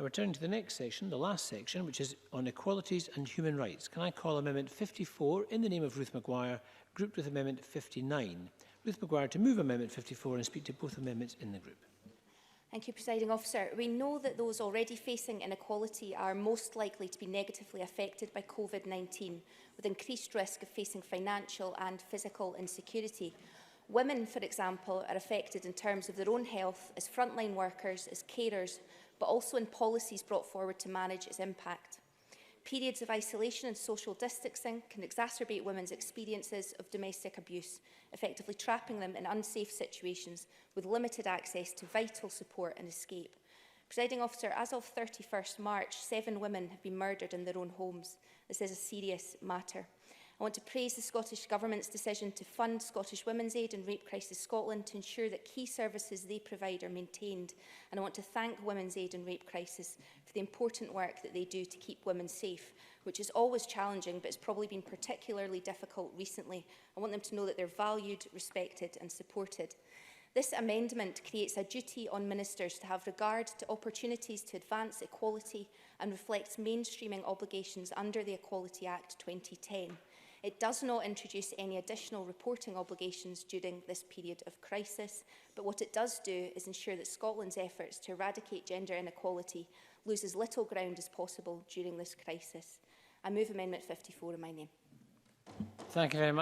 Now we're turning to the next section, the last section, which is on equalities and human rights. Can I call Amendment 54 in the name of Ruth Maguire, grouped with Amendment 59? Ruth Maguire to move Amendment 54 and speak to both amendments in the group. Thank you, Presiding Officer. We know that those already facing inequality are most likely to be negatively affected by COVID-19, with increased risk of facing financial and physical insecurity. Women, for example, are affected in terms of their own health as frontline workers, as carers, but also in policies brought forward to manage its impact. Periods of isolation and social distancing can exacerbate women's experiences of domestic abuse, effectively trapping them in unsafe situations with limited access to vital support and escape. Presiding Officer, as of 31st March, 7 women have been murdered in their own homes. This is a serious matter. I want to praise the Scottish Government's decision to fund Scottish Women's Aid and Rape Crisis Scotland to ensure that key services they provide are maintained. And I want to thank Women's Aid and Rape Crisis for the important work that they do to keep women safe, which is always challenging, but it's probably been particularly difficult recently. I want them to know that they're valued, respected and supported. This amendment creates a duty on ministers to have regard to opportunities to advance equality and reflects mainstreaming obligations under the Equality Act 2010. It does not introduce any additional reporting obligations during this period of crisis, but what it does do is ensure that Scotland's efforts to eradicate gender inequality lose as little ground as possible during this crisis. I move Amendment 54 in my name. Thank you very much.